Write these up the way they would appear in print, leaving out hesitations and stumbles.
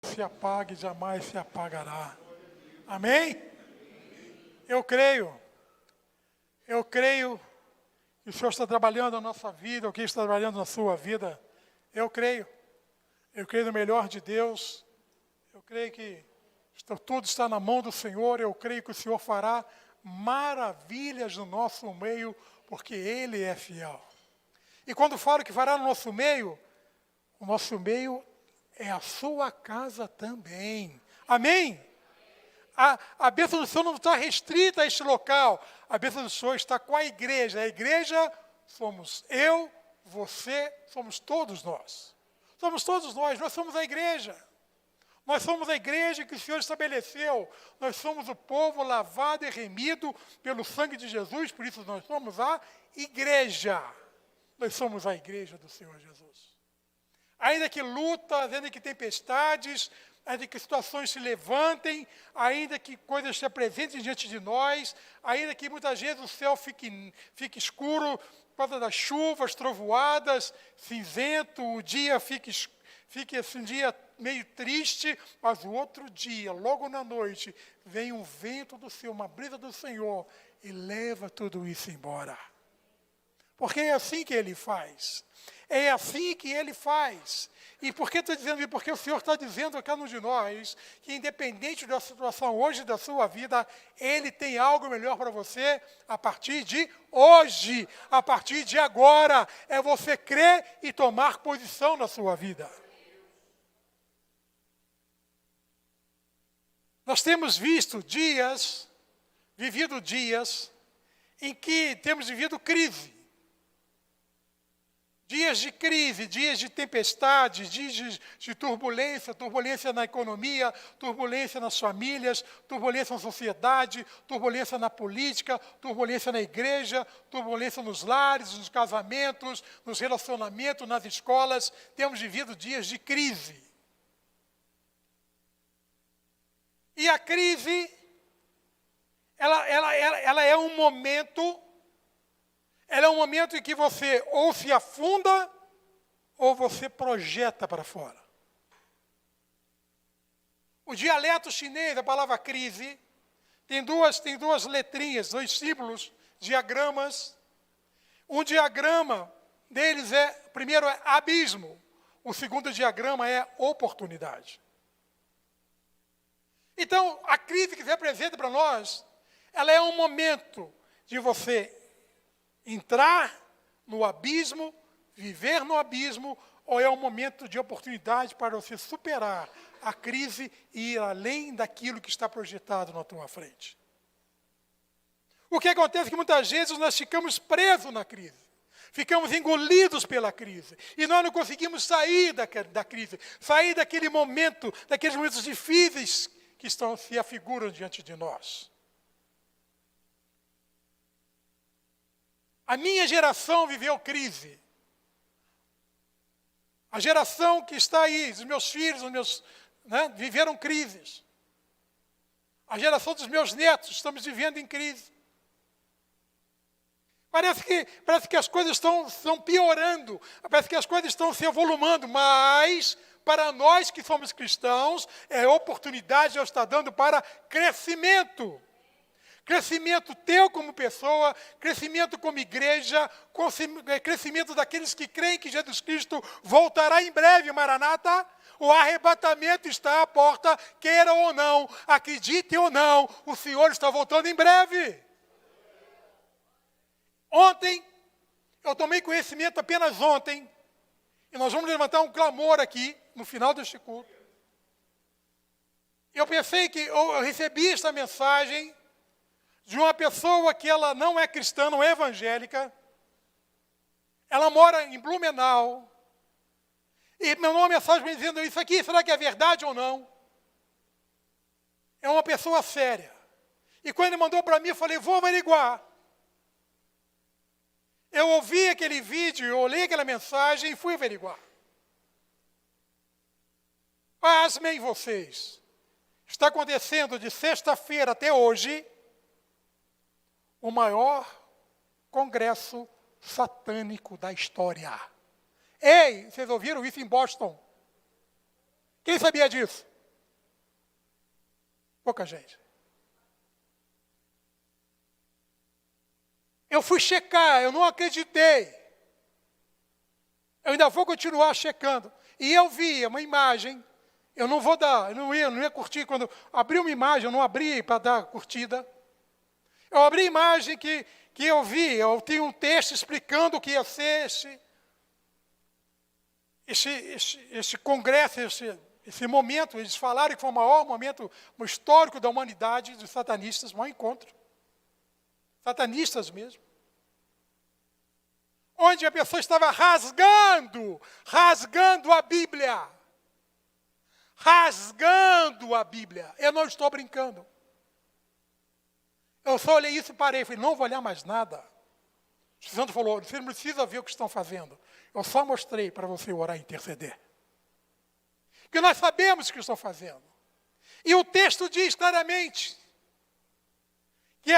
se apague, jamais se apagará. Amém? Eu creio que o Senhor está trabalhando na nossa vida, o que está trabalhando na sua vida. Eu creio no melhor de Deus, eu creio que tudo está na mão do Senhor, eu creio que o Senhor fará maravilhas no nosso meio, porque Ele é fiel. E quando falo que fará no nosso meio, o nosso meio é a sua casa também. Amém? A bênção do Senhor não está restrita a este local. A bênção do Senhor está com a igreja. A igreja somos eu, você, somos todos nós. Somos todos nós somos a igreja. Nós somos a igreja que o Senhor estabeleceu. Nós somos o povo lavado e remido pelo sangue de Jesus, por isso nós somos a igreja. Nós somos a igreja do Senhor Jesus. Ainda que lutas, ainda que tempestades, ainda que situações se levantem, ainda que coisas se apresentem diante de nós, ainda que muitas vezes o céu fique escuro por causa das chuvas, trovoadas, cinzento, o dia fique assim, um dia meio triste, mas o outro dia, logo na noite, vem um vento do Senhor, uma brisa do Senhor, e leva tudo isso embora. Porque é assim que Ele faz. É assim que Ele faz. E por que estou dizendo isso? Porque o Senhor está dizendo a cada um de nós que, independente da situação hoje da sua vida, Ele tem algo melhor para você a partir de hoje, a partir de agora. É você crer e tomar posição na sua vida. Nós temos vivido dias em que temos vivido crise. Dias de crise, dias de tempestade, dias de turbulência na economia, turbulência nas famílias, turbulência na sociedade, turbulência na política, turbulência na igreja, turbulência nos lares, nos casamentos, nos relacionamentos, nas escolas. Temos vivido dias de crise. E a crise, ela é um momento... Ela é um momento em que você ou se afunda, ou você projeta para fora. O dialeto chinês, a palavra crise, tem duas letrinhas, dois símbolos, diagramas. Um diagrama deles primeiro é abismo, o segundo diagrama é oportunidade. Então, a crise que se apresenta para nós, ela é um momento de você entrar no abismo, viver no abismo, ou é um momento de oportunidade para você superar a crise e ir além daquilo que está projetado na tua frente. O que acontece é que muitas vezes nós ficamos presos na crise, ficamos engolidos pela crise, e nós não conseguimos sair da crise, sair daqueles momentos difíceis que se afiguram diante de nós. A minha geração viveu crise. A geração que está aí, os meus filhos, viveram crises. A geração dos meus netos, estamos vivendo em crise. Parece que as coisas estão piorando, parece que as coisas estão se avolumando, mas para nós que somos cristãos, é oportunidade que Deus está dando para crescimento. Crescimento teu como pessoa, crescimento como igreja, crescimento daqueles que creem que Jesus Cristo voltará em breve, Maranata. O arrebatamento está à porta, queira ou não, acredite ou não, o Senhor está voltando em breve. Ontem, eu tomei conhecimento apenas ontem, e nós vamos levantar um clamor aqui, no final deste culto. Eu recebi esta mensagem de uma pessoa que ela não é cristã, não é evangélica. Ela mora em Blumenau. E me mandou uma mensagem me dizendo isso aqui, será que é verdade ou não? É uma pessoa séria. E quando ele mandou para mim, eu falei, vou averiguar. Eu ouvi aquele vídeo, eu olhei aquela mensagem e fui averiguar. Pasmem vocês. Está acontecendo de sexta-feira até hoje o maior congresso satânico da história. Ei, vocês ouviram isso em Boston? Quem sabia disso? pouca gente. Eu fui checar, eu não acreditei. Eu ainda vou continuar checando. E eu vi uma imagem, eu não vou dar, eu não ia curtir. Quando abri uma imagem, eu não abri para dar curtida. Eu abri a imagem que eu vi, eu tinha um texto explicando o que ia ser esse congresso, esse momento. Eles falaram que foi o maior momento histórico da humanidade, dos satanistas, o maior encontro. Satanistas mesmo. Onde a pessoa estava rasgando a Bíblia. Rasgando a Bíblia. Eu não estou brincando. Eu só olhei isso e parei. Falei, não vou olhar mais nada. O Santo falou, você não precisa ver o que estão fazendo. Eu só mostrei para você orar e interceder. Porque nós sabemos o que estão fazendo. E o texto diz claramente que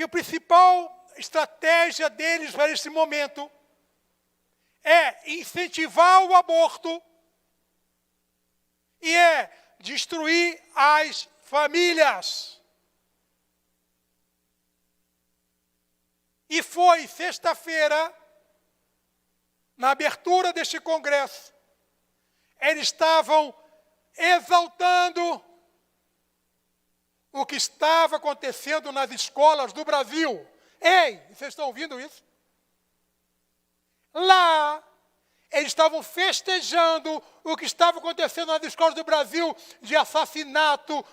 a principal estratégia deles para esse momento é incentivar o aborto e é destruir as famílias. E foi sexta-feira, na abertura deste congresso, eles estavam exaltando o que estava acontecendo nas escolas do Brasil. Ei, vocês estão ouvindo isso? Lá, eles estavam festejando o que estava acontecendo nas escolas do Brasil, de assassinato,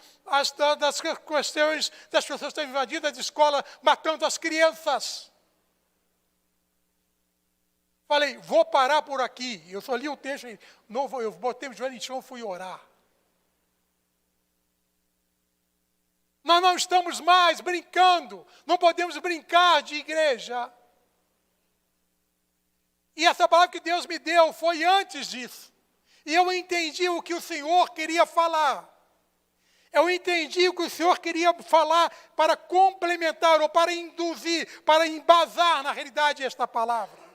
das questões das pessoas que estão invadindo as escolas, matando as crianças. Falei, vou parar por aqui. Eu só li o texto, eu botei o joelho em chão e fui orar. Nós não estamos mais brincando, não podemos brincar de igreja. E essa palavra que Deus me deu foi antes disso. E eu entendi o que o Senhor queria falar. Eu entendi o que o Senhor queria falar para complementar ou para induzir, para embasar na realidade esta palavra.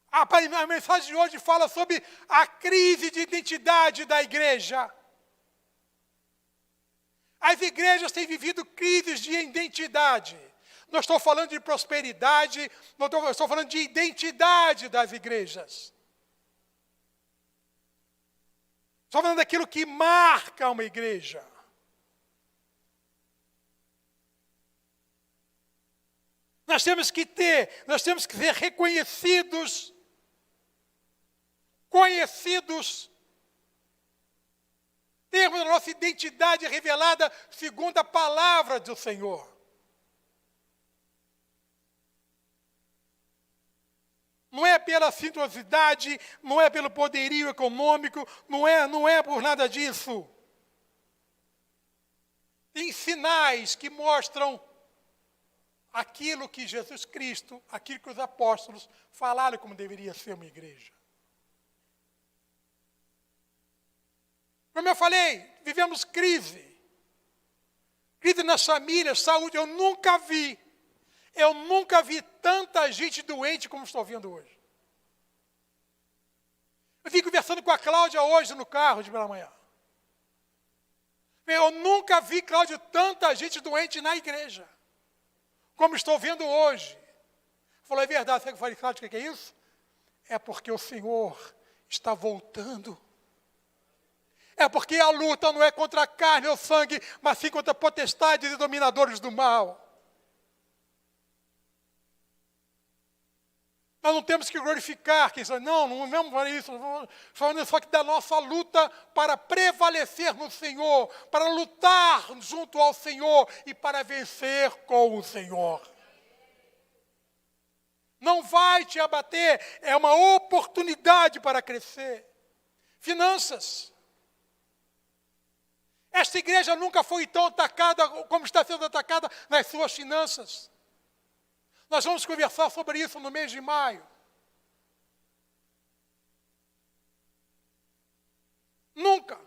A mensagem de hoje fala sobre a crise de identidade da igreja. As igrejas têm vivido crises de identidade. Não estou falando de prosperidade, estou falando de identidade das igrejas. Estou falando daquilo que marca uma igreja. Nós temos que ser reconhecidos, conhecidos, termos a nossa identidade revelada segundo a palavra do Senhor. Não é pela sintosidade, não é pelo poderio econômico, não é por nada disso. Tem sinais que mostram aquilo que Jesus Cristo, aquilo que os apóstolos falaram como deveria ser uma igreja. Como eu falei, vivemos crise. Crise nas famílias, saúde. Eu nunca vi tanta gente doente como estou vendo hoje. Eu vim conversando com a Cláudia hoje no carro de pela manhã. Eu nunca vi, Cláudia, tanta gente doente na igreja, como estou vendo hoje. Falou, é verdade. Sabe o que eu falei, Cláudia, o que é isso? É porque o Senhor está voltando. É porque a luta não é contra a carne ou sangue, mas sim contra potestades e dominadores do mal. Nós não temos que glorificar quem sabe. Não vamos fazer isso. Vamos falando só que da nossa luta para prevalecer no Senhor, para lutar junto ao Senhor e para vencer com o Senhor. Não vai te abater, é uma oportunidade para crescer. Finanças. Esta igreja nunca foi tão atacada como está sendo atacada nas suas finanças. Nós vamos conversar sobre isso no mês de maio. Nunca.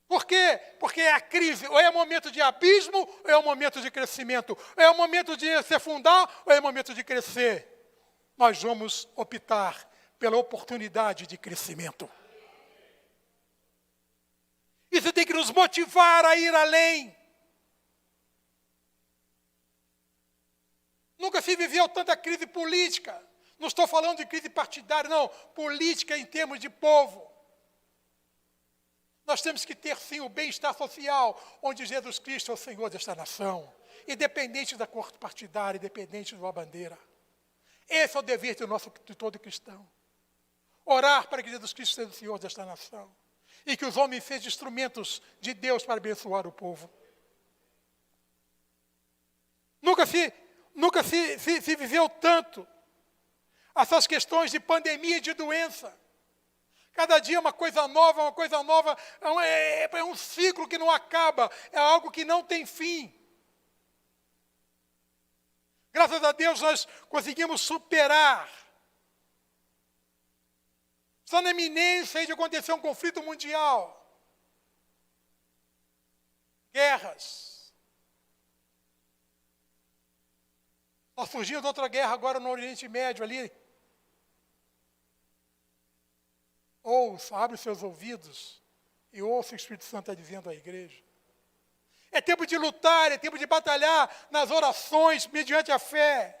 Por quê? Porque é a crise. Ou é momento de abismo, ou é momento de crescimento. Ou é momento de se afundar, ou é momento de crescer. Nós vamos optar pela oportunidade de crescimento. Isso tem que nos motivar a ir além. Nunca se viveu tanta crise política. Não estou falando de crise partidária, não. Política em termos de povo. Nós temos que ter, sim, o bem-estar social, onde Jesus Cristo é o Senhor desta nação. Independente da cor partidária, independente da bandeira. Esse é o dever de todo cristão. Orar para que Jesus Cristo seja o Senhor desta nação. E que os homens sejam instrumentos de Deus para abençoar o povo. Nunca se viveu tanto essas questões de pandemia e de doença. Cada dia uma coisa nova, é um ciclo que não acaba, é algo que não tem fim. Graças a Deus nós conseguimos superar. Está na iminência de acontecer um conflito mundial. Guerras. Está surgindo outra guerra agora no Oriente Médio ali. Ouça, abre os seus ouvidos e ouça o que o Espírito Santo está dizendo à igreja. É tempo de lutar, é tempo de batalhar nas orações, mediante a fé.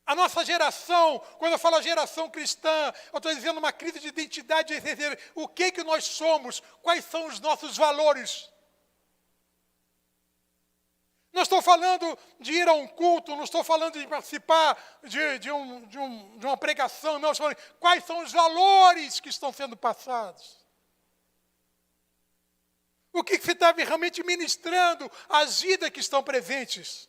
A nossa geração, quando eu falo geração cristã, eu estou dizendo uma crise de identidade, o que nós somos, quais são os nossos valores. Não estou falando de ir a um culto, não estou falando de participar de uma pregação, não, estou falando quais são os valores que estão sendo passados. O que você está realmente ministrando às vidas que estão presentes?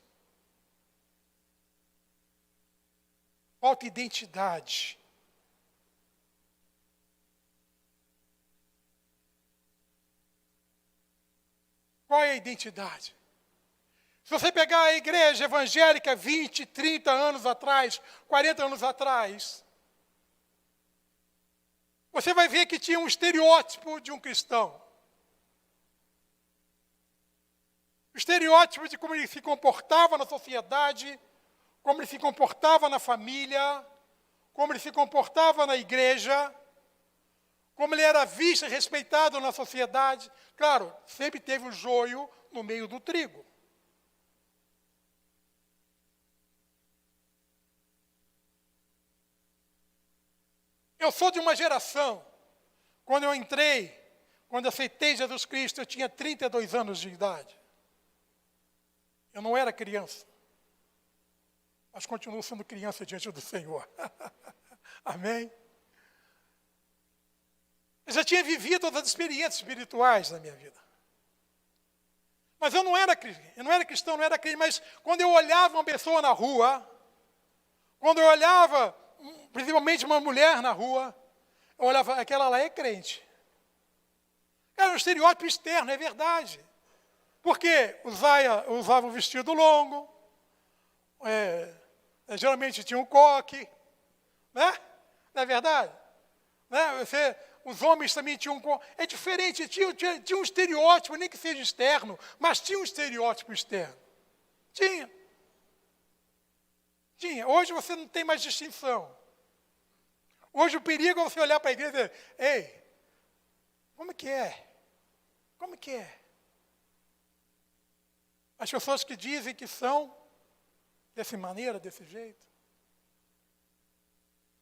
Falta identidade. Qual é a identidade? Se você pegar a igreja evangélica 20, 30 anos atrás, 40 anos atrás, você vai ver que tinha um estereótipo de um cristão. O estereótipo de como ele se comportava na sociedade, como ele se comportava na família, como ele se comportava na igreja, como ele era visto e respeitado na sociedade. Claro, sempre teve o joio no meio do trigo. Eu sou de uma geração, quando eu aceitei Jesus Cristo, eu tinha 32 anos de idade. Eu não era criança, mas continuo sendo criança diante do Senhor. Amém? Eu já tinha vivido todas as experiências espirituais na minha vida. Mas eu não era cristão, não era crente, mas quando eu olhava uma pessoa na rua, quando eu olhava principalmente uma mulher na rua, eu olhava, aquela lá é crente. Era um estereótipo externo, é verdade. Porque usava um vestido longo, geralmente tinha um coque, né? Não é verdade? Né? Os homens também tinham um coque. É diferente, tinha um estereótipo, nem que seja externo, mas tinha um estereótipo externo. Tinha. Hoje você não tem mais distinção. Hoje o perigo é você olhar para a igreja e dizer, ei, como que é? Como que é? As pessoas que dizem que são dessa maneira, desse jeito.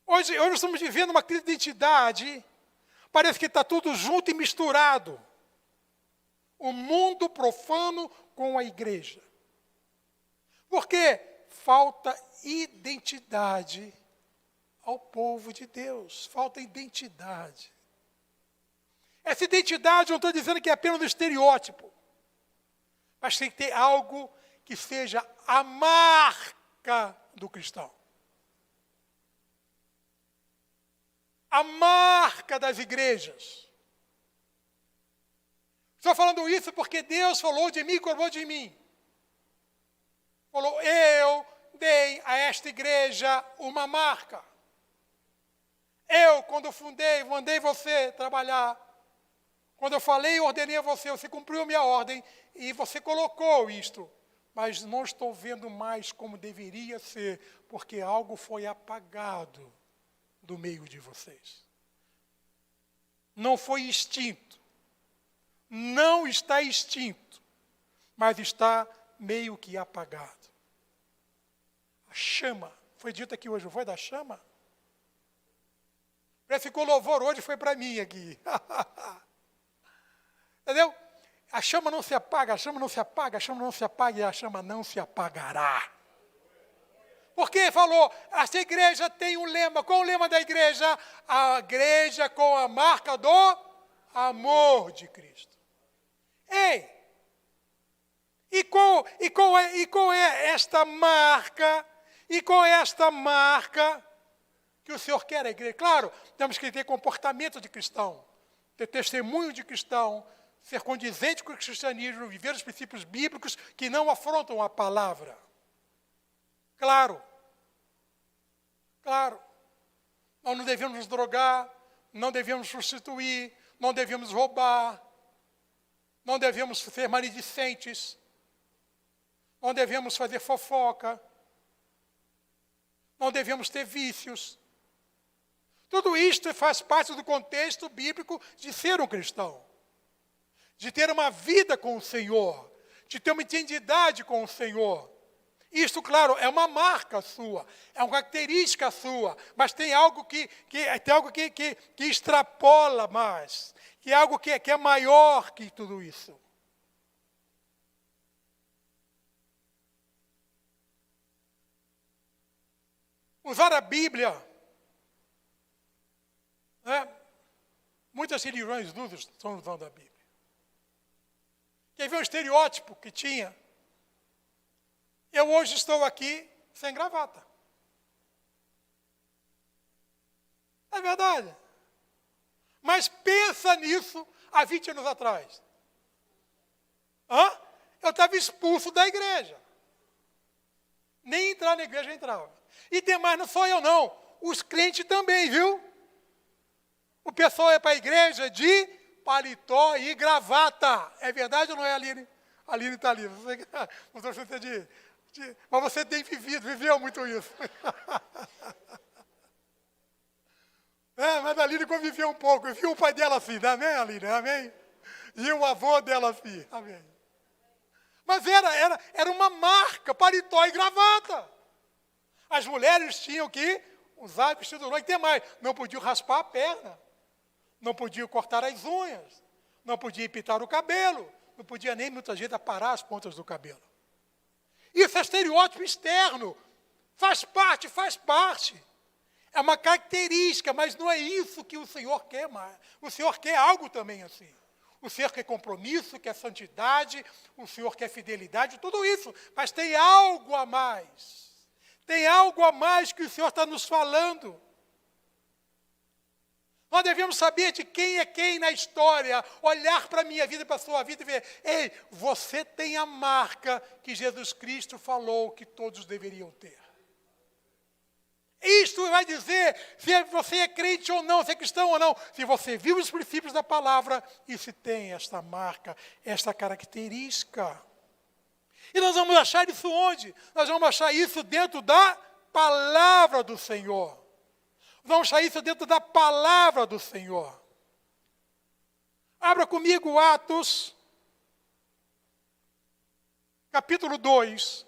Hoje nós estamos vivendo uma crise de identidade, parece que está tudo junto e misturado. O mundo profano com a igreja. Por quê? Falta identidade ao povo de Deus. Falta identidade. Essa identidade, eu não estou dizendo que é apenas um estereótipo. Mas tem que ter algo que seja a marca do cristão. A marca das igrejas. Estou falando isso porque Deus falou de mim, cuidou de mim. Falou, eu dei a esta igreja uma marca. Eu, quando fundei, mandei você trabalhar. Quando eu falei, ordenei a você cumpriu a minha ordem e você colocou isto. Mas não estou vendo mais como deveria ser, porque algo foi apagado do meio de vocês. não foi extinto. Não está extinto, mas está meio que apagado. A chama, foi dito aqui hoje, foi da chama? Parece que o louvor hoje foi para mim aqui. Entendeu? A chama não se apaga, a chama não se apaga, a chama não se apaga e a chama não se apagará. Porque falou, essa igreja tem um lema. Qual o lema da igreja? A igreja com a marca do amor de Cristo. Ei! E qual é esta marca? E qual é esta marca que o Senhor quer a igreja? Claro, temos que ter comportamento de cristão, ter testemunho de cristão, ser condizente com o cristianismo, viver os princípios bíblicos que não afrontam a palavra. Claro. Nós não devemos nos drogar, não devemos prostituir, não devemos roubar, não devemos ser maledicentes, não devemos fazer fofoca, não devemos ter vícios. Tudo isto faz parte do contexto bíblico de ser um cristão, de ter uma vida com o Senhor, de ter uma intimidade com o Senhor. Isto, claro, é uma marca sua, é uma característica sua, mas tem algo que extrapola mais, que é algo que é maior que tudo isso. Usar a Bíblia, né? Muitas religiões estão usando a Bíblia. Quer ver um estereótipo que tinha? Eu hoje estou aqui sem gravata. É verdade. Mas pensa nisso há 20 anos atrás. Eu estava expulso da igreja. Nem entrar na igreja eu entrava. E tem mais, não sou eu não. Os crentes também, viu? O pessoal é para a igreja de paletó e gravata. É verdade ou não é, Aline? A Aline está ali. Não sei se você mas você tem viveu muito isso. Mas a Aline conviveu um pouco. Eu vi o pai dela assim, amém, Aline? Amém? E o avô dela assim, amém? Mas era uma marca, paletó e gravata. As mulheres tinham que usar vestido longo. E tem mais, não podiam raspar a perna, não podiam cortar as unhas, não podiam pintar o cabelo, não podia nem muita gente aparar as pontas do cabelo. Isso é estereótipo externo, faz parte. É uma característica, mas não é isso que o Senhor quer mais. O Senhor quer algo também assim. O Senhor quer compromisso, quer santidade, o Senhor quer fidelidade, tudo isso. Mas tem algo a mais. Tem algo a mais que o Senhor está nos falando. Nós devemos saber de quem é quem na história, olhar para a minha vida, para a sua vida e ver, ei, você tem a marca que Jesus Cristo falou que todos deveriam ter. Isto vai dizer se você é crente ou não, se é cristão ou não, se você vive os princípios da palavra e se tem esta marca, esta característica. E nós vamos achar isso onde? Nós vamos achar isso dentro da palavra do Senhor. Vamos achar isso dentro da palavra do Senhor. Abra comigo Atos, capítulo 2.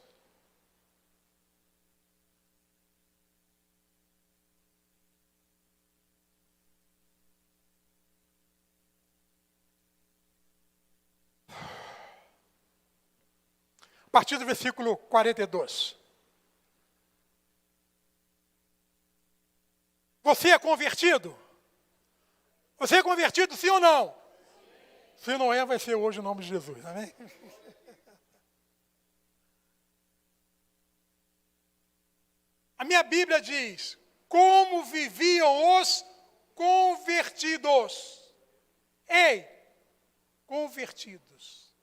A partir do versículo 42. Você é convertido? Você é convertido, sim ou não? Se não é, vai ser hoje o nome de Jesus, amém? A minha Bíblia diz, como viviam os convertidos. Ei, convertidos.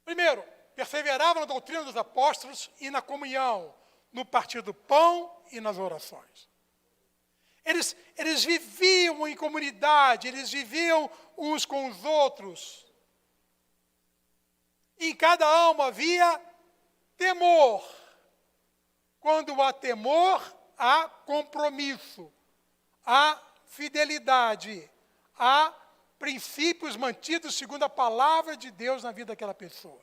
Primeiro, perseveravam na doutrina dos apóstolos e na comunhão, no partir do pão e nas orações. Eles viviam em comunidade, eles viviam uns com os outros. Em cada alma havia temor. Quando há temor, há compromisso, há fidelidade a princípios mantidos segundo a palavra de Deus na vida daquela pessoa.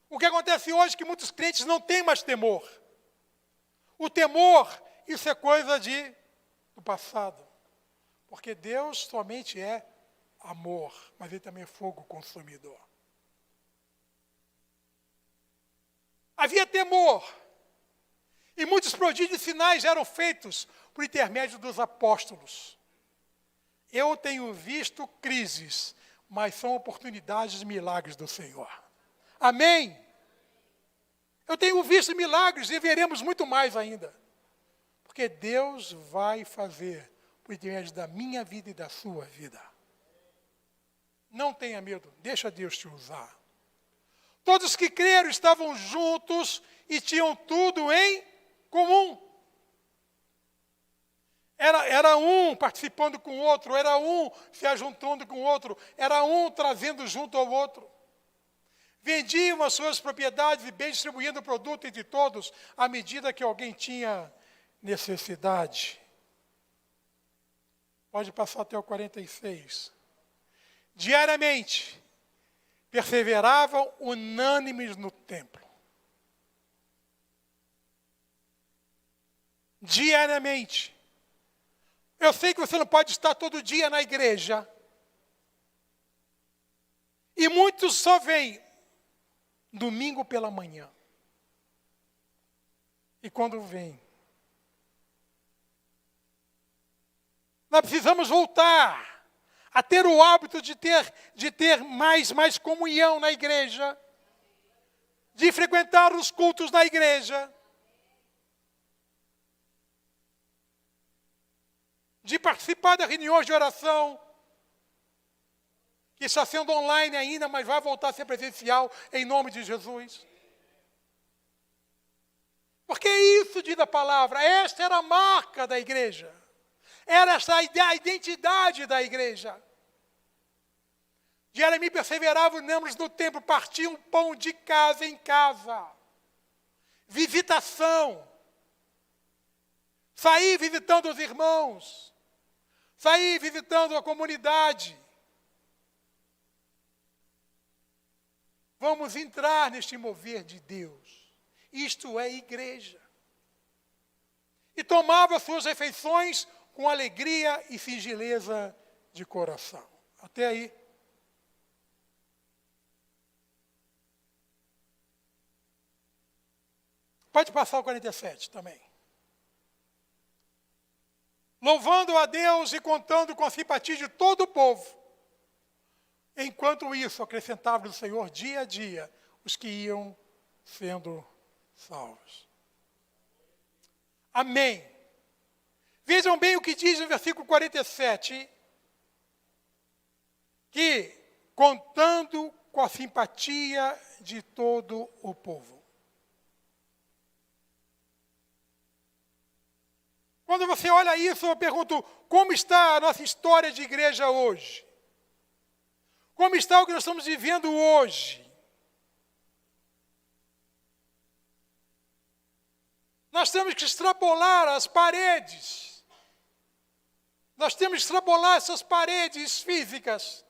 O que acontece hoje é que muitos crentes não têm mais temor. O temor, isso é coisa do passado. Porque Deus somente é amor, mas Ele também é fogo consumidor. Havia temor. E muitos prodígios e sinais eram feitos por intermédio dos apóstolos. Eu tenho visto crises, mas são oportunidades de milagres do Senhor. Amém? Eu tenho visto milagres e veremos muito mais ainda. Porque Deus vai fazer por intermédio da minha vida e da sua vida. Não tenha medo, deixa Deus te usar. Todos que creram estavam juntos e tinham tudo em comum. Era um participando com o outro, era um se ajuntando com o outro, era um trazendo junto ao outro. Vendiam as suas propriedades e bens, distribuindo o produto entre todos, à medida que alguém tinha necessidade. Pode passar até o 46. Diariamente, perseveravam unânimes no templo. Diariamente. Eu sei que você não pode estar todo dia na igreja. E muitos só vêm domingo pela manhã. E quando vêm, nós precisamos voltar a ter o hábito de ter mais comunhão na igreja, de frequentar os cultos na igreja, de participar das reuniões de oração, que está sendo online ainda, mas vai voltar a ser presencial em nome de Jesus. Porque isso diz a palavra, esta era a marca da igreja. Era essa a identidade da igreja. Diariamente perseveravam unânimes no templo, partiam pão de casa em casa. Visitação. Sair visitando os irmãos. Sair visitando a comunidade. Vamos entrar neste mover de Deus. Isto é igreja. E tomava suas refeições com alegria e singeleza de coração. Até aí. Pode passar o 47 também. Louvando a Deus e contando com a simpatia de todo o povo. Enquanto isso, acrescentava o Senhor dia a dia os que iam sendo salvos. Amém. Vejam bem o que diz no versículo 47, que contando com a simpatia de todo o povo. Quando você olha isso, eu pergunto, como está a nossa história de igreja hoje? Como está o que nós estamos vivendo hoje? Nós temos que extrapolar as paredes. Nós temos que extrapolar essas paredes físicas.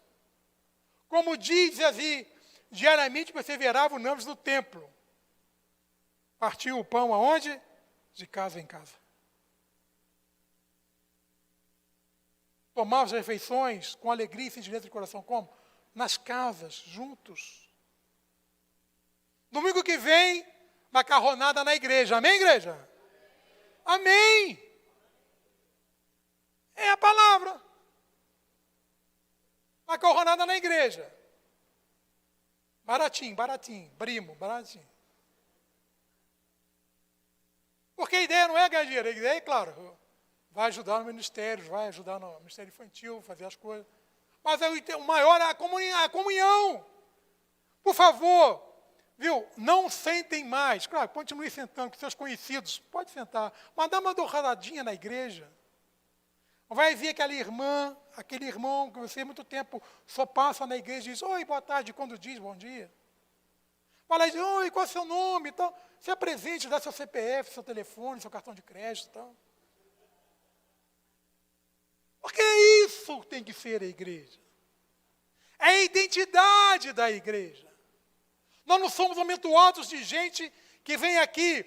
Como diz assim, diariamente perseveravam unânimes no templo. Partiu o pão aonde? De casa em casa. Tomava as refeições com alegria e singeleza de coração. Como? Nas casas, juntos. Domingo que vem, macarronada na igreja. Amém, igreja? Amém! É a palavra. Macarronada na igreja. Baratinho, primo, baratinho. Porque a ideia não é ganhar dinheiro, a ideia é, claro, vai ajudar no ministério, vai ajudar no ministério infantil, fazer as coisas. Mas o maior é a comunhão. Por favor, viu? Não sentem mais. Claro, continue sentando com seus conhecidos. Pode sentar. Mas dá uma dorradinha na igreja. Vai ver aquela irmã, aquele irmão que você há muito tempo só passa na igreja e diz, oi, boa tarde, quando diz bom dia. Fala e diz, oi, qual é o seu nome? Então, se apresente, dá seu CPF, seu telefone, seu cartão de crédito e tal. Porque é isso que tem que ser a igreja. É a identidade da igreja. Nós não somos amontoados de gente que vem aqui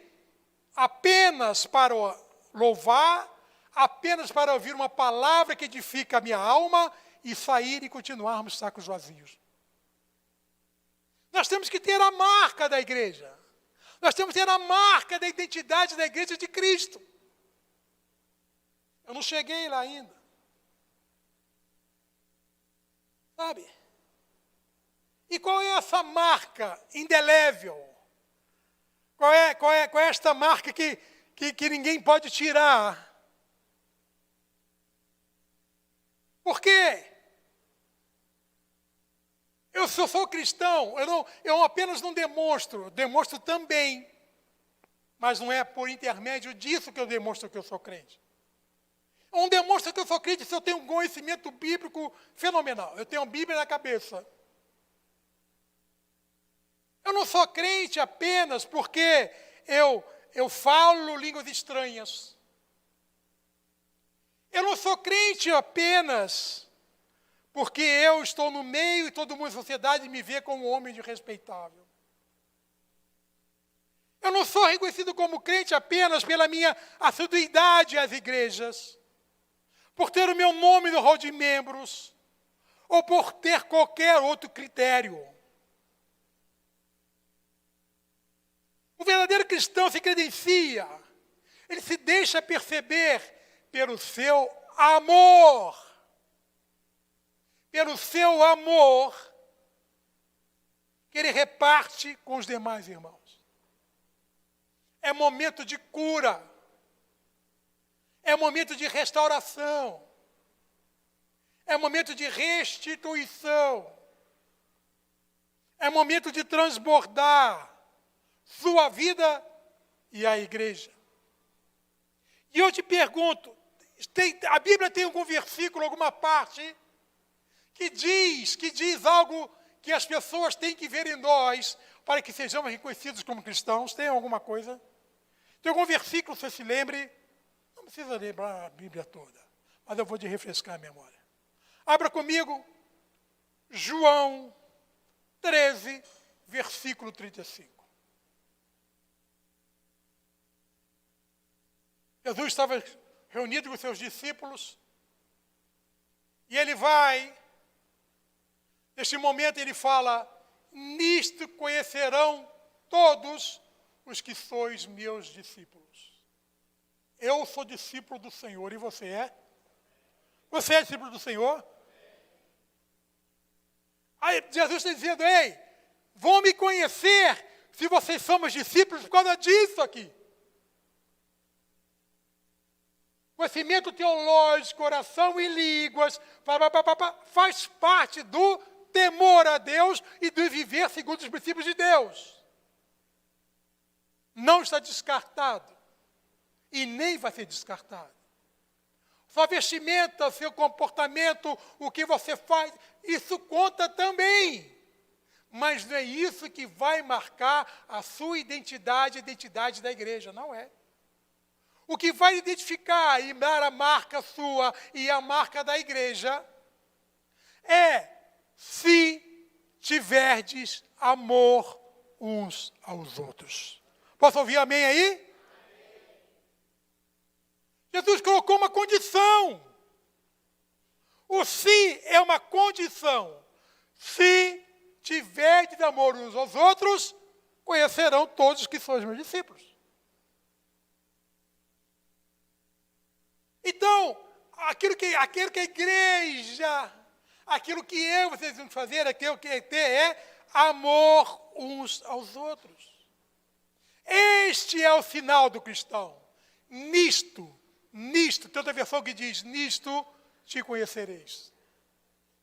apenas para louvar, apenas para ouvir uma palavra que edifica a minha alma e sair e continuarmos sacos vazios. Nós temos que ter a marca da igreja. Nós temos que ter a marca da identidade da igreja de Cristo. Eu não cheguei lá ainda. Sabe? E qual é essa marca indelével? Qual é esta marca que ninguém pode tirar? Por quê? Se eu sou cristão, eu apenas não demonstro também. Mas não é por intermédio disso que eu demonstro que eu sou crente. Eu não demonstro que eu sou crente se eu tenho um conhecimento bíblico fenomenal. Eu tenho a Bíblia na cabeça. Eu não sou crente apenas porque eu falo línguas estranhas. Eu não sou crente apenas porque eu estou no meio e todo mundo na sociedade me vê como um homem de respeitável. Eu não sou reconhecido como crente apenas pela minha assiduidade às igrejas, por ter o meu nome no rol de membros, ou por ter qualquer outro critério. O verdadeiro cristão se credencia, ele se deixa perceber pelo seu amor. Pelo seu amor, que ele reparte com os demais irmãos. É momento de cura. É momento de restauração. É momento de restituição. É momento de transbordar sua vida e a igreja. E eu te pergunto, a Bíblia tem algum versículo, alguma parte que diz algo que as pessoas têm que ver em nós para que sejamos reconhecidos como cristãos? Tem alguma coisa? Tem algum versículo, você se lembre? Não precisa lembrar a Bíblia toda, mas eu vou te refrescar a memória. Abra comigo João 13, versículo 35. Jesus estava reunido com seus discípulos e ele vai. Neste momento ele fala, nisto conhecerão todos os que sois meus discípulos. Eu sou discípulo do Senhor, e você é? Você é discípulo do Senhor? Aí Jesus está dizendo, ei, vão me conhecer se vocês somos discípulos por causa disso aqui. Conhecimento teológico, oração em línguas, faz parte do temor a Deus e do viver segundo os princípios de Deus. Não está descartado. E nem vai ser descartado. Sua vestimenta, seu comportamento, o que você faz, isso conta também. Mas não é isso que vai marcar a sua identidade, a identidade da igreja. Não é. O que vai identificar e dar a marca sua e a marca da igreja é se tiverdes amor uns aos outros. Posso ouvir amém aí? Amém. Jesus colocou uma condição. O se é uma condição. Se tiverdes amor uns aos outros, conhecerão todos que são os meus discípulos. Então, aquilo que a igreja, aquilo que vocês vão fazer, aquilo que ter é amor uns aos outros. Este é o sinal do cristão. Nisto, tem outra versão que diz, nisto te conhecereis.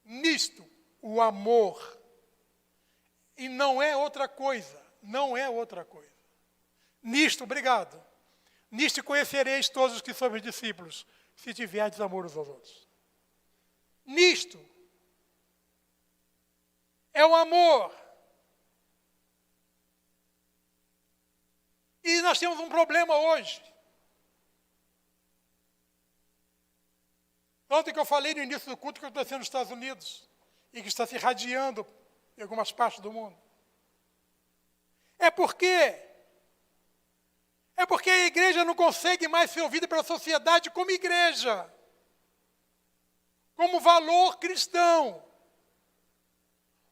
Nisto, o amor. E não é outra coisa, Nisto, obrigado. Nisto conhecereis todos os que são meus discípulos, se tiverdes amor uns aos outros. Nisto é o amor. E nós temos um problema hoje. Tanto que eu falei no início do culto que eu estou nos Estados Unidos e que está se irradiando em algumas partes do mundo. É porque a igreja não consegue mais ser ouvida pela sociedade como igreja, como valor cristão,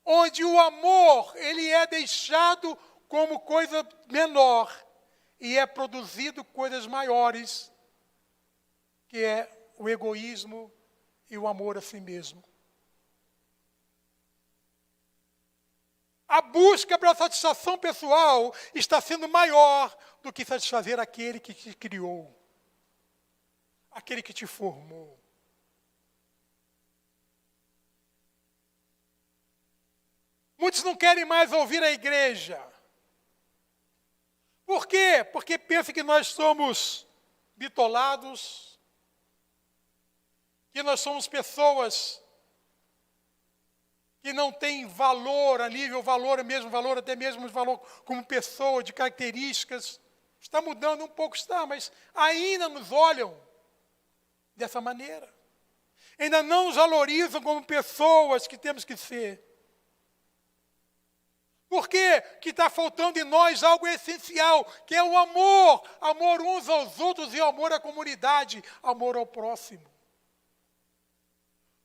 onde o amor ele é deixado como coisa menor e é produzido coisas maiores, que é o egoísmo e o amor a si mesmo. A busca pela satisfação pessoal está sendo maior do que satisfazer aquele que te criou, aquele que te formou. Muitos não querem mais ouvir a igreja. Por quê? Porque pensam que nós somos bitolados, que nós somos pessoas que não têm valor a nível, valor mesmo, valor até mesmo valor como pessoa, de características. Está mudando um pouco, está, mas ainda nos olham dessa maneira. Ainda não nos valorizam como pessoas que temos que ser. Por quê? Que está faltando em nós algo essencial, que é o amor. Amor uns aos outros e amor à comunidade, amor ao próximo.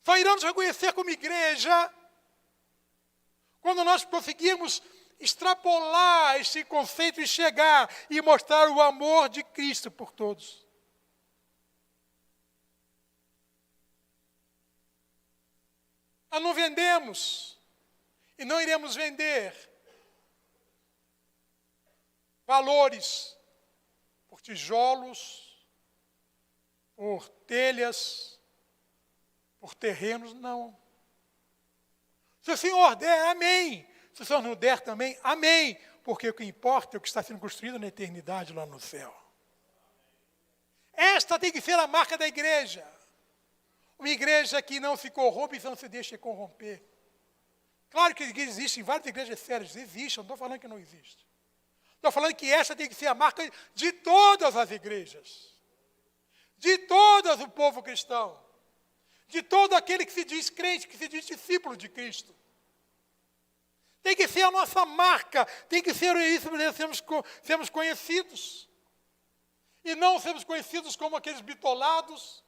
Só iremos reconhecer como igreja quando nós conseguirmos extrapolar esse conceito e chegar e mostrar o amor de Cristo por todos. Nós não vendemos e não iremos vender valores por tijolos, por telhas, por terrenos, não. Se o Senhor der, amém. Se o Senhor não der também, amém. Porque o que importa é o que está sendo construído na eternidade lá no céu. Esta tem que ser a marca da igreja. Uma igreja que não se corrompe e não se deixa corromper. Claro que existem várias igrejas sérias, existem, não estou falando que não existe. Estou falando que esta tem que ser a marca de todas as igrejas. De todo o povo cristão. De todo aquele que se diz crente, que se diz discípulo de Cristo. Tem que ser a nossa marca, tem que ser isso, sermos conhecidos. E não sermos conhecidos como aqueles bitolados,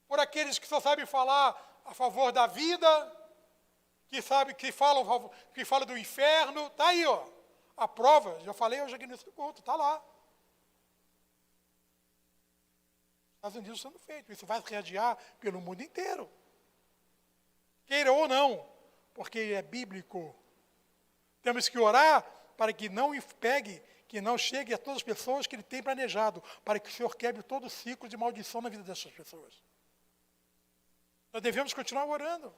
por aqueles que só sabem falar a favor da vida, que falam do inferno. Está aí, ó, a prova, já falei hoje aqui nesse culto, está lá. Estados Unidos sendo feito. Isso vai se irradiar pelo mundo inteiro. Queira ou não, porque é bíblico. Temos que orar para que não pegue, que não chegue a todas as pessoas que Ele tem planejado, para que o Senhor quebre todo o ciclo de maldição na vida dessas pessoas. Nós devemos continuar orando.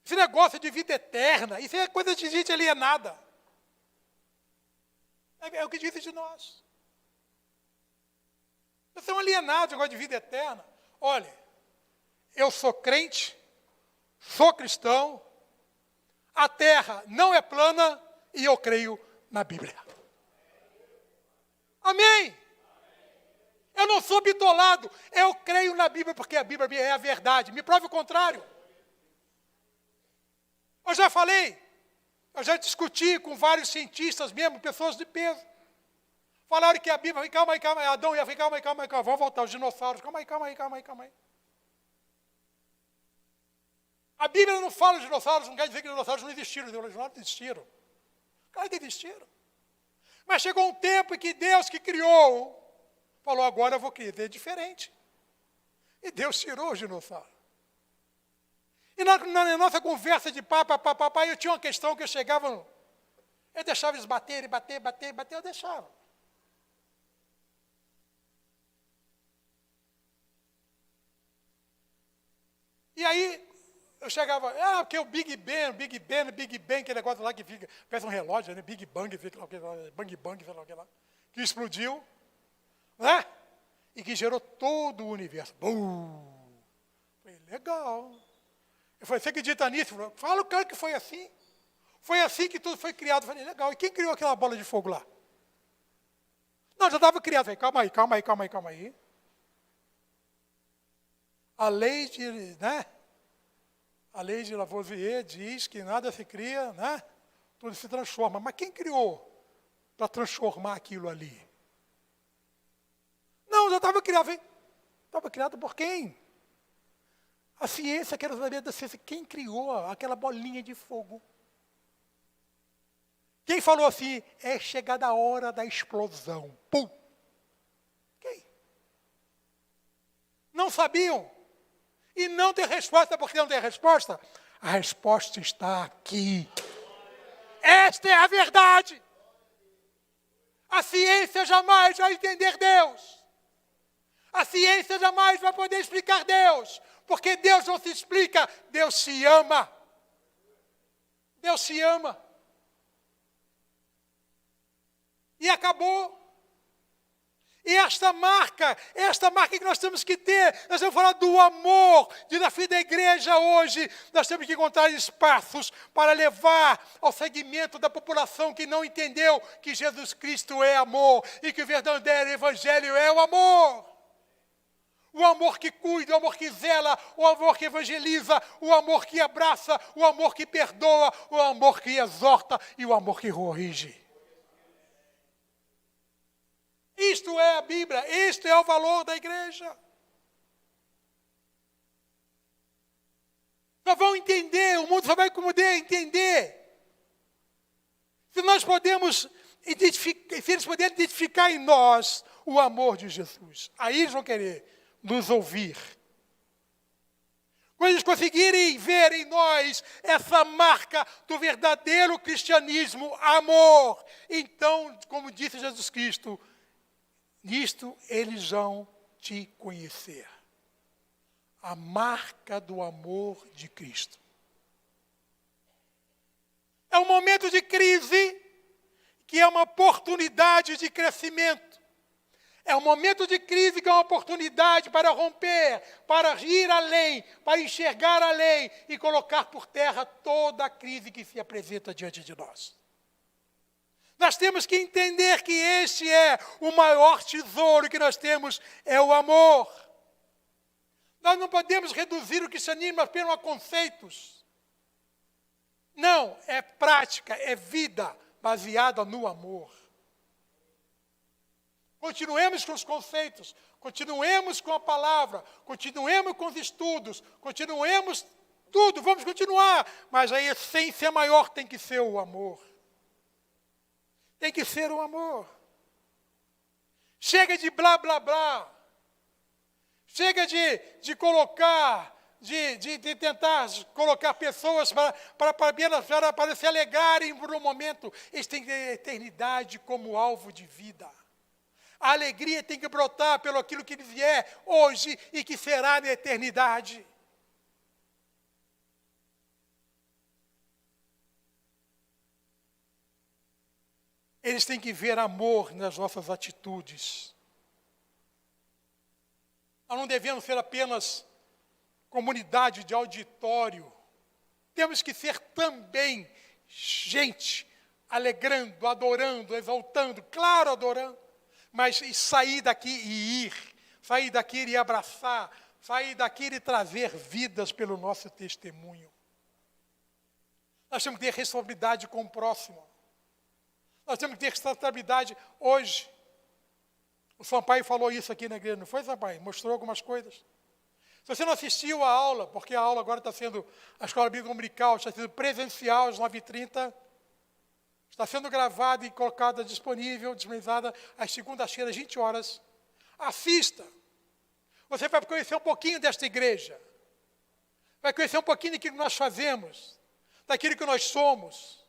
Esse negócio de vida eterna, isso é coisa de gente alienada. É o que dizem de nós. Vocês são alienados, negócio de vida eterna. Olha, eu sou crente, sou cristão, a terra não é plana e eu creio na Bíblia. Amém? Eu não sou bitolado, eu creio na Bíblia porque a Bíblia é a verdade. Me prove o contrário. Eu já falei, eu já discuti com vários cientistas mesmo, pessoas de peso. Falaram que a Bíblia, calma aí, Adão e Eva, calma aí, vamos voltar, os dinossauros, calma aí. A Bíblia não fala de dinossauros, não quer dizer que os dinossauros não existiram, os dinossauros existiram. Claro que existiram. Mas chegou um tempo em que Deus que criou, falou, agora eu vou criar diferente. E Deus tirou os dinossauros. E na nossa conversa de papai, eu tinha uma questão que eu chegava, eu deixava eles bater, eu deixava. E aí, eu chegava, porque o Big Bang, aquele negócio lá que fica, parece um relógio, né? Big Bang, sei lá o que lá, que explodiu, né? E que gerou todo o universo. Bum! Falei, legal. Eu falei, você acredita nisso? Fala o cara que foi assim. Foi assim que tudo foi criado. Eu falei, legal. E quem criou aquela bola de fogo lá? Não, já estava criado. Eu falei, calma aí. A lei de, né? A lei de Lavoisier diz que nada se cria, né? Tudo se transforma. Mas quem criou para transformar aquilo ali? Não, já estava criado. Estava criado por quem? A ciência, quero saber da ciência, quem criou aquela bolinha de fogo? Quem falou assim, é chegada a hora da explosão. Pum! Quem? Não sabiam? E não tem resposta, porque não tem resposta? A resposta está aqui. Esta é a verdade. A ciência jamais vai entender Deus. A ciência jamais vai poder explicar Deus. Porque Deus não se explica, Deus se ama. Deus se ama. E acabou. E esta marca que nós temos que ter, nós vamos falar do amor, da vida da igreja hoje, nós temos que encontrar espaços para levar ao segmento da população que não entendeu que Jesus Cristo é amor e que o verdadeiro evangelho é o amor. O amor que cuida, o amor que zela, o amor que evangeliza, o amor que abraça, o amor que perdoa, o amor que exorta e o amor que corrige. Isto é a Bíblia, isto é o valor da igreja. Só vão entender, o mundo só vai poder entender. Se nós podemos identificar, se eles puderem identificar em nós o amor de Jesus, aí eles vão querer nos ouvir. Quando eles conseguirem ver em nós essa marca do verdadeiro cristianismo, amor, então, como disse Jesus Cristo, nisto eles vão te conhecer. A marca do amor de Cristo. É um momento de crise que é uma oportunidade de crescimento. É um momento de crise que é uma oportunidade para romper, para ir além, para enxergar além e colocar por terra toda a crise que se apresenta diante de nós. Nós temos que entender que este é o maior tesouro que nós temos, é o amor. Nós não podemos reduzir o cristianismo apenas a conceitos. Não, é prática, é vida baseada no amor. Continuemos com os conceitos, continuemos com a palavra, continuemos com os estudos, continuemos tudo, vamos continuar. Mas a essência maior tem que ser o amor. Tem que ser o amor. Chega de blá, blá, blá. Chega de colocar, de tentar colocar pessoas para se alegarem por um momento. Eles têm que ter a eternidade como alvo de vida. A alegria tem que brotar pelo aquilo que lhes é hoje e que será na eternidade. Eles têm que ver amor nas nossas atitudes. Nós não devemos ser apenas comunidade de auditório. Temos que ser também gente alegrando, adorando, exaltando, claro, adorando. Mas sair daqui e ir, sair daqui e abraçar, sair daqui e trazer vidas pelo nosso testemunho. Nós temos que ter responsabilidade com o próximo. Nós temos que ter responsabilidade hoje. O Sampaio falou isso aqui na igreja, não foi, Sampaio? Mostrou algumas coisas. Se você não assistiu a aula, porque a aula agora está sendo, a Escola Bíblica Dominical está sendo presencial às 9h30, está sendo gravada e colocada disponível, disponibilizada às segundas-feiras, às 20 horas. Assista. Você vai conhecer um pouquinho desta igreja. Vai conhecer um pouquinho daquilo que nós fazemos, daquilo que nós somos.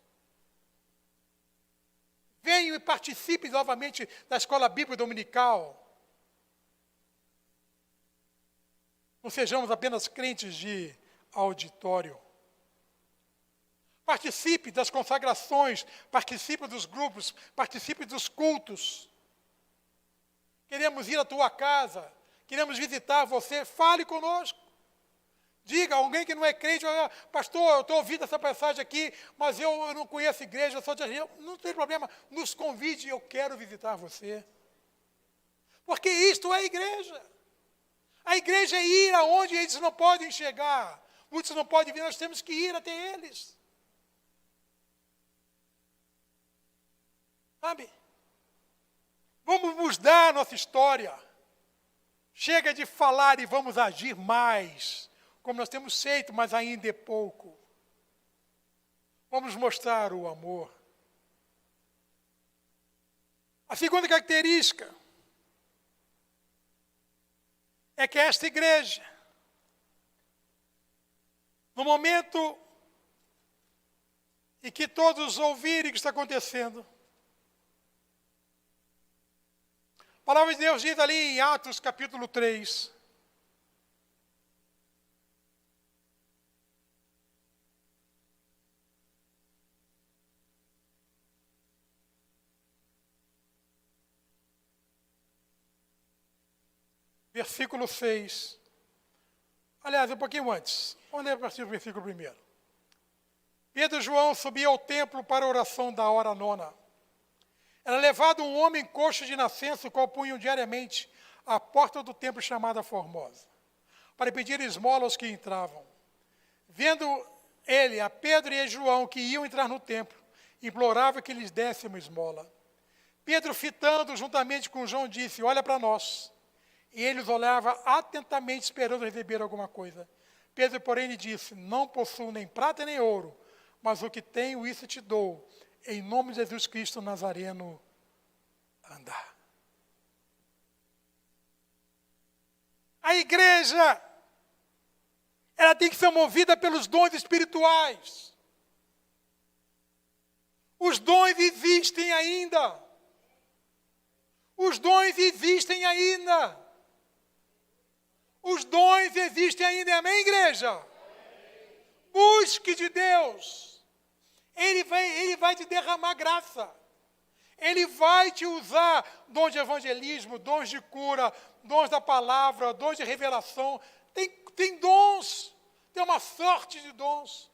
Venham e participe novamente da Escola Bíblica Dominical. Não sejamos apenas crentes de auditório. Participe das consagrações, participe dos grupos, participe dos cultos. Queremos ir à tua casa, queremos visitar você, fale conosco. Diga a alguém que não é crente, pastor, eu estou ouvindo essa passagem aqui, mas eu não conheço a igreja, eu sou de religião. Não tem problema, nos convide, eu quero visitar você. Porque isto é a igreja. A igreja é ir aonde eles não podem chegar. Muitos não podem vir, nós temos que ir até eles. Sabe? Vamos mudar a nossa história. Chega de falar e vamos agir mais, como nós temos feito, mas ainda é pouco. Vamos mostrar o amor. A segunda característica é que esta igreja, no momento em que todos ouvirem o que está acontecendo, a palavra de Deus diz ali em Atos capítulo 3, versículo 6. Aliás, um pouquinho antes. Vamos ler o versículo primeiro. Pedro e João subiam ao templo para a oração da hora nona. Era levado um homem coxo de nascença, o qual punham diariamente à porta do templo chamada Formosa, para pedir esmola aos que entravam. Vendo ele a Pedro e a João que iam entrar no templo, implorava que lhes dessem uma esmola. Pedro, fitando juntamente com João, disse: olha para nós. E ele os olhava atentamente, esperando receber alguma coisa. Pedro, porém, lhe disse: não possuo nem prata nem ouro, mas o que tenho, isso te dou. Em nome de Jesus Cristo Nazareno, anda. A igreja, ela tem que ser movida pelos dons espirituais. Os dons existem ainda. Os dons existem ainda. Os dons existem ainda, amém, igreja? Busque de Deus. Ele vai te derramar graça. Ele vai te usar dons de evangelismo, dons de cura, dons da palavra, dons de revelação. Tem dons, tem uma sorte de dons.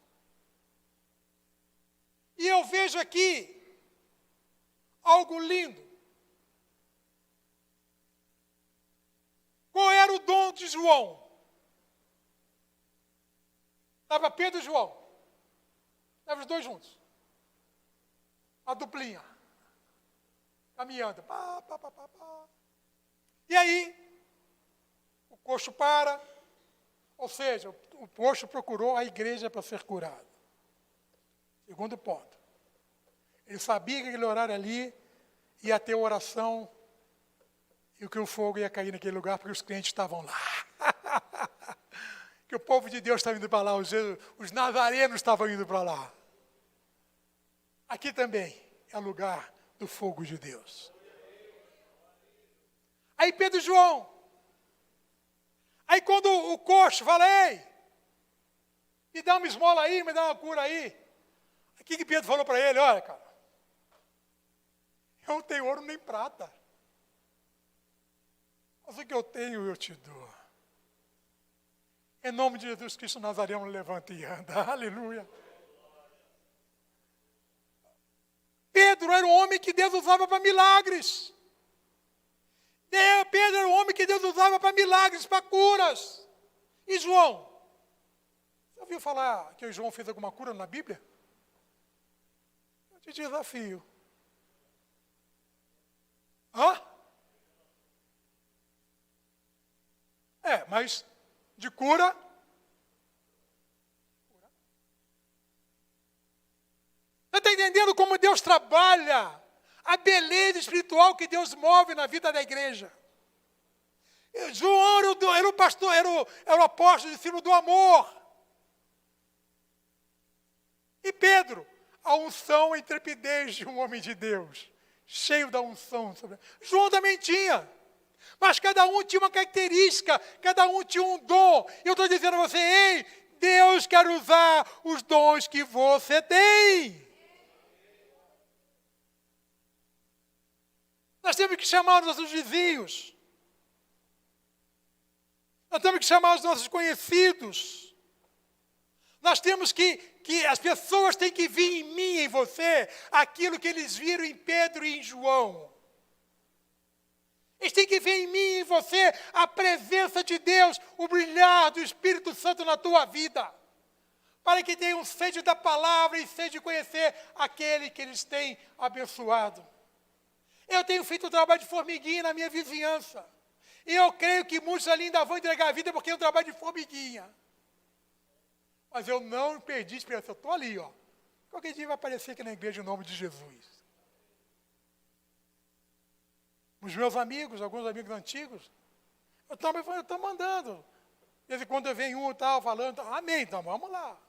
E eu vejo aqui algo lindo. Qual era o dom de João? Estava Pedro e João. Estavam os dois juntos. A duplinha. Caminhando. Pá, pá, pá, pá, pá. E aí, o coxo para. Ou seja, o coxo procurou a igreja para ser curado. Segundo ponto. Ele sabia que aquele horário ali ia ter oração e que o fogo ia cair naquele lugar, porque os crentes estavam lá. Que o povo de Deus estava indo para lá, os nazarenos estavam indo para lá. Aqui também é lugar do fogo de Deus. Aí Pedro e João. Aí quando o coxo fala: ei, me dá uma esmola aí, me dá uma cura aí. O que Pedro falou para ele? Olha, cara, eu não tenho ouro nem prata. Mas o que eu tenho, eu te dou. Em nome de Jesus Cristo Nazareno, levanta e anda. Aleluia. Pedro era um homem que Deus usava para milagres. Pedro era um homem que Deus usava para milagres, para curas. E João? Você ouviu falar que o João fez alguma cura na Bíblia? Eu te desafio. Hã? Mas de cura. Você está entendendo como Deus trabalha? A beleza espiritual que Deus move na vida da igreja. João era o pastor, era o apóstolo, discípulo do amor. E Pedro, a unção, a intrepidez de um homem de Deus, cheio da unção. João também tinha. Mas cada um tinha uma característica, cada um tinha um dom. Eu estou dizendo a você: ei, Deus quer usar os dons que você tem. Nós temos que chamar os nossos vizinhos. Nós temos que chamar os nossos conhecidos. Nós temos que as pessoas têm que vir em mim, em você, aquilo que eles viram em Pedro e em João. Eles têm que ver em mim e em você a presença de Deus. Deus, o brilhar do Espírito Santo na tua vida, para que tenham sede da palavra e sede de conhecer aquele que eles têm abençoado. Eu tenho feito um trabalho de formiguinha na minha vizinhança. E eu creio que muitos ali ainda vão entregar a vida porque é um trabalho de formiguinha. Mas eu não perdi a esperança. Eu estou ali, ó. Qualquer dia vai aparecer aqui na igreja em nome de Jesus. Os meus amigos, alguns amigos antigos, eu estou mandando. De vez em quando eu venho um e tal, falando, amém, então vamos lá.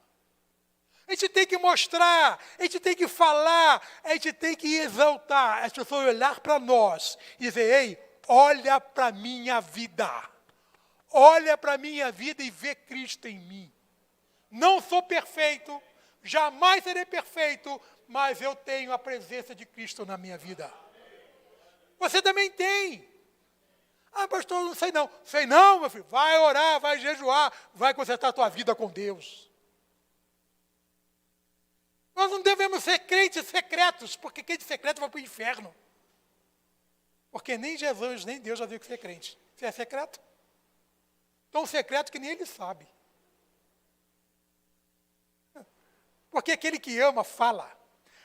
A gente tem que mostrar, a gente tem que falar, a gente tem que exaltar. As pessoas olhar para nós e dizer, ei, olha para a minha vida. Olha para a minha vida e vê Cristo em mim. Não sou perfeito, jamais serei perfeito, mas eu tenho a presença de Cristo na minha vida. Você também tem. Ah, pastor, não sei não. Sei não, meu filho. Vai orar, vai jejuar, vai consertar a tua vida com Deus. Nós não devemos ser crentes secretos, porque crente secreto vai para o inferno. Porque nem Jesus, nem Deus já viu que você é crente. Você é secreto? Tão secreto que nem ele sabe. Porque aquele que ama, fala.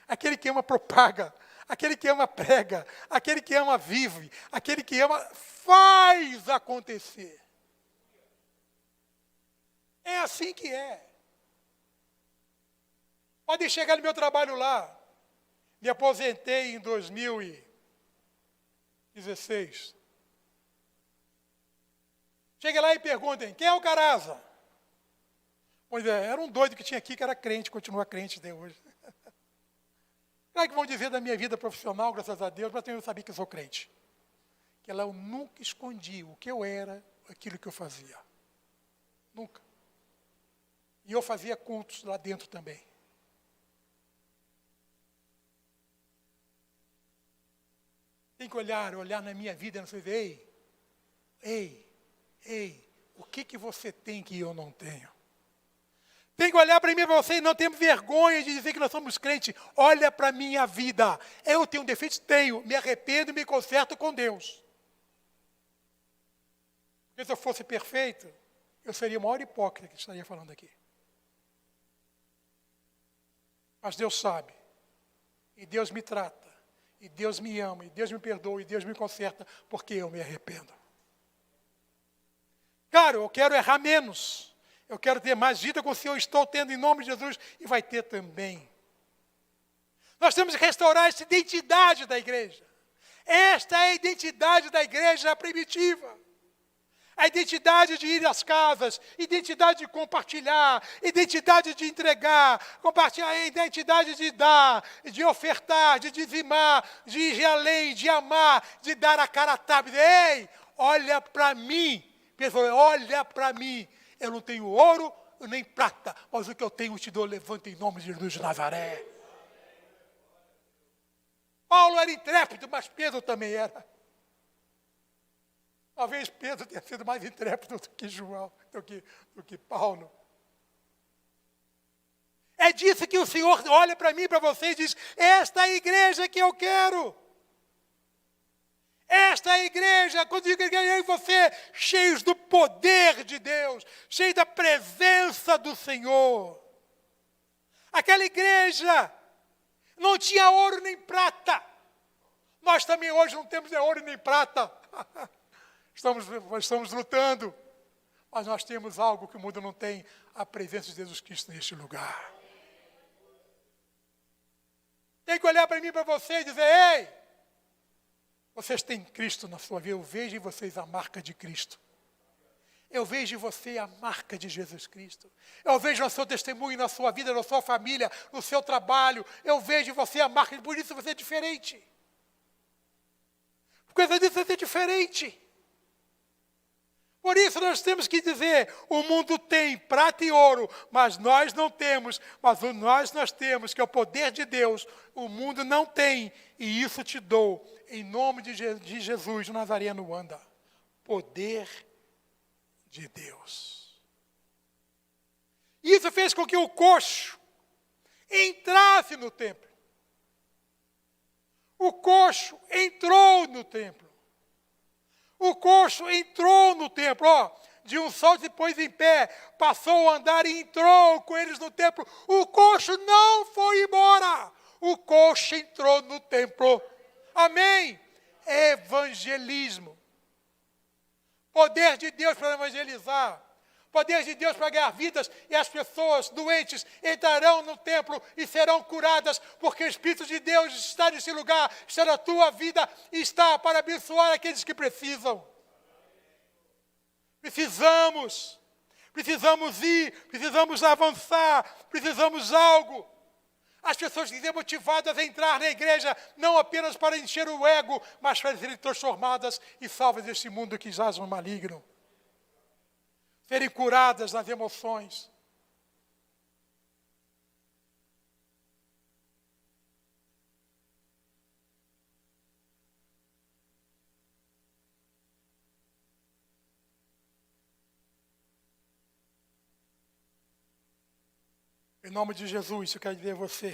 Aquele que ama, propaga. Aquele que ama, prega. Aquele que ama, vive. Aquele que ama, faz acontecer. É assim que é. Podem chegar no meu trabalho lá. Me aposentei em 2016. Cheguem lá e perguntem, quem é o Caraza? Pois é, era um doido que tinha aqui que era crente, continua crente até hoje. Claro que vão dizer da minha vida profissional, graças a Deus, mas eu sabia que eu sou crente. Que lá eu nunca escondi o que eu era, aquilo que eu fazia. Nunca. E eu fazia cultos lá dentro também. Tem que olhar na minha vida e dizer, ei, o que você tem que eu não tenho? Tem que olhar para mim e para você e não temos vergonha de dizer que nós somos crentes. Olha para a minha vida. Eu tenho defeitos? Tenho. Me arrependo e me conserto com Deus. Porque se eu fosse perfeito, eu seria o maior hipócrita que estaria falando aqui. Mas Deus sabe. E Deus me trata. E Deus me ama. E Deus me perdoa. E Deus me conserta. Porque eu me arrependo. Claro, eu quero errar menos. Eu quero ter mais vida com o Senhor, estou tendo em nome de Jesus, e vai ter também. Nós temos que restaurar essa identidade da igreja. Esta é a identidade da igreja primitiva. A identidade de ir às casas, identidade de compartilhar, identidade de entregar, compartilhar, a identidade de dar, de ofertar, de dizimar, de ir além, de amar, de dar a cara a tapa. Ei, olha para mim. Pessoal, olha para mim. Eu não tenho ouro nem prata, mas o que eu tenho eu te dou, levanta em nome de Jesus de Nazaré. Paulo era intrépido, mas Pedro também era. Talvez Pedro tenha sido mais intrépido do que João, do que Paulo. É disso que o Senhor olha para mim e para você e diz, esta é a igreja que eu quero. Esta é a igreja, quando digo igreja, eu e você, cheios do poder de Deus, cheios da presença do Senhor. Aquela igreja não tinha ouro nem prata. Nós também hoje não temos ouro nem prata. Estamos lutando, mas nós temos algo que o mundo não tem, a presença de Jesus Cristo neste lugar. Tem que olhar para mim e para você e dizer, ei, vocês têm Cristo na sua vida, eu vejo em vocês a marca de Cristo. Eu vejo em você a marca de Jesus Cristo. Eu vejo no seu testemunho, na sua vida, na sua família, no seu trabalho. Eu vejo em você a marca, por isso você é diferente. Por causa disso você é diferente. Por isso nós temos que dizer, o mundo tem prata e ouro, mas nós não temos, mas nós temos, que é o poder de Deus, o mundo não tem, e isso te dou, em nome de Jesus, o Nazareno anda. Poder de Deus. Isso fez com que o coxo entrasse no templo. O coxo entrou no templo. O coxo entrou no templo. de um só se pôs em pé, passou a andar e entrou com eles no templo. O coxo não foi embora. O coxo entrou no templo. Amém? Evangelismo. Poder de Deus para evangelizar. Poder de Deus para ganhar vidas, e as pessoas doentes entrarão no templo e serão curadas, porque o Espírito de Deus está nesse lugar, está na tua vida, e está para abençoar aqueles que precisam. Precisamos ir, precisamos avançar, precisamos algo. As pessoas têm que ser motivadas a entrar na igreja, não apenas para encher o ego, mas para serem transformadas e salvas deste mundo que jaz no maligno. Serem curadas nas emoções. Em nome de Jesus, eu quero dizer a você,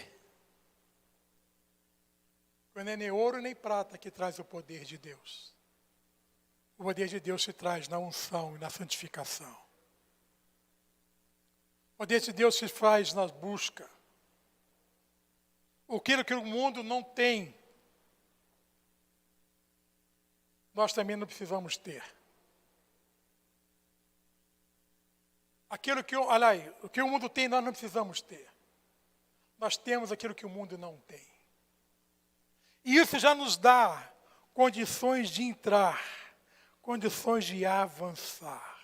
que não é nem ouro nem prata que traz o poder de Deus. O poder de Deus se traz na unção e na santificação. O poder de Deus se faz na busca. Aquilo que o mundo não tem, nós também não precisamos ter. O que o mundo tem, nós não precisamos ter. Nós temos aquilo que o mundo não tem. E isso já nos dá condições de entrar, condições de avançar.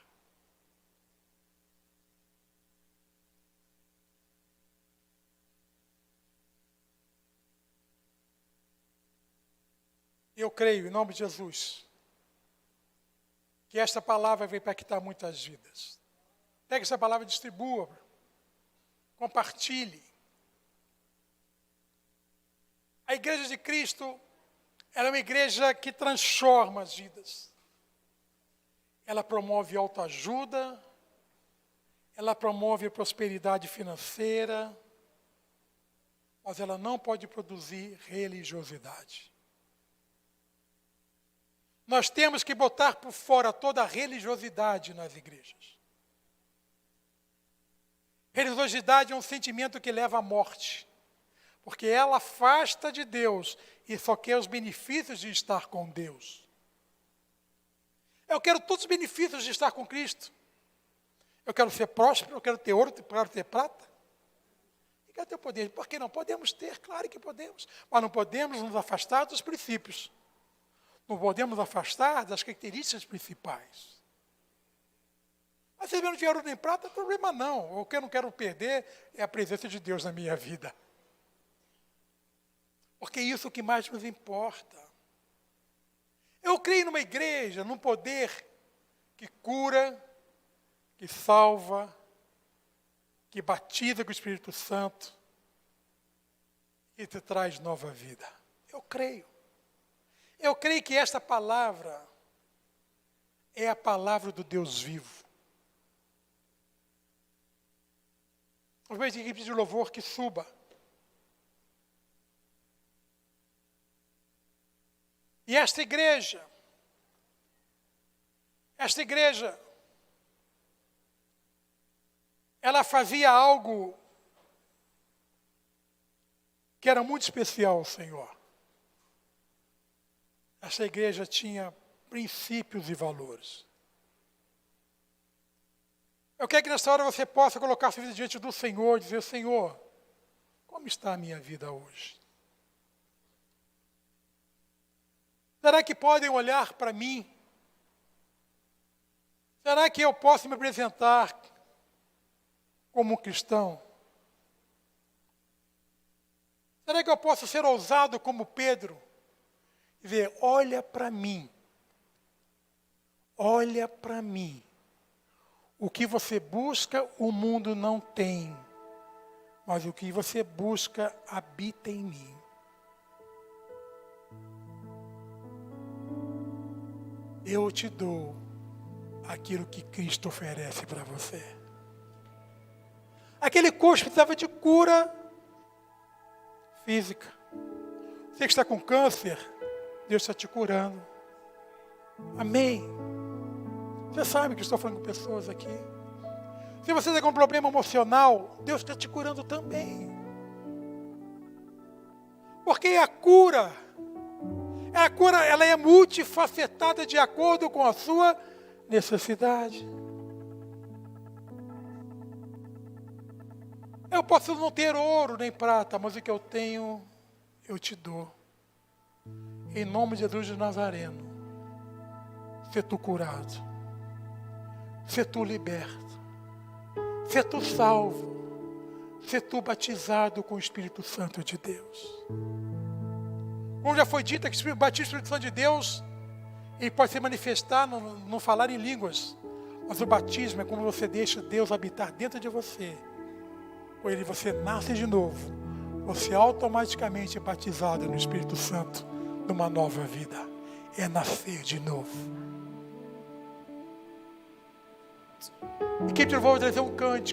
Eu creio, em nome de Jesus, que esta palavra veio para impactar muitas vidas. Pegue essa palavra e distribua, compartilhe. A igreja de Cristo, ela é uma igreja que transforma as vidas. Ela promove autoajuda, ela promove prosperidade financeira, mas ela não pode produzir religiosidade. Nós temos que botar por fora toda a religiosidade nas igrejas. Religiosidade é um sentimento que leva à morte, porque ela afasta de Deus e só quer os benefícios de estar com Deus. Eu quero todos os benefícios de estar com Cristo. Eu quero ser próspero, eu quero ter ouro, eu quero ter prata. Eu quero ter poder. Por que não? Podemos ter, claro que podemos, mas não podemos nos afastar dos princípios. Não podemos nos afastar das características principais. Mas se eu não tiver ouro nem prata, problema não. O que eu não quero perder é a presença de Deus na minha vida. Porque é isso que mais nos importa. Eu creio numa igreja, num poder que cura, que salva, que batiza com o Espírito Santo e te traz nova vida. Eu creio. Eu creio que esta palavra é a palavra do Deus vivo. Os meus equipes de louvor que suba. E esta igreja, ela fazia algo que era muito especial ao Senhor. Essa igreja tinha princípios e valores. Eu quero que nessa hora você possa colocar sua vida diante do Senhor e dizer: Senhor, como está a minha vida hoje? Será que podem olhar para mim? Será que eu posso me apresentar como um cristão? Será que eu posso ser ousado como Pedro? E dizer: olha para mim. Olha para mim. O que você busca, o mundo não tem. Mas o que você busca, habita em mim. Eu te dou aquilo que Cristo oferece para você. Aquele coxo precisava de cura física. Você que está com câncer, Deus está te curando. Amém. Você sabe que estou falando com pessoas aqui. Se você tem algum problema emocional, Deus está te curando também. Porque a cura, ela é multifacetada de acordo com a sua necessidade. Eu posso não ter ouro nem prata, mas o que eu tenho, eu te dou. Em nome de Jesus de Nazareno, ser tu curado, ser tu liberto, ser tu salvo, ser tu batizado com o Espírito Santo de Deus. Como já foi dito, que o batismo do Espírito Santo de Deus, ele pode se manifestar no falar em línguas, mas o batismo é como você deixa Deus habitar dentro de você. Com ele você nasce de novo, você automaticamente é batizado no Espírito Santo, numa nova vida. É nascer de novo. E quem te vou trazer um cântico.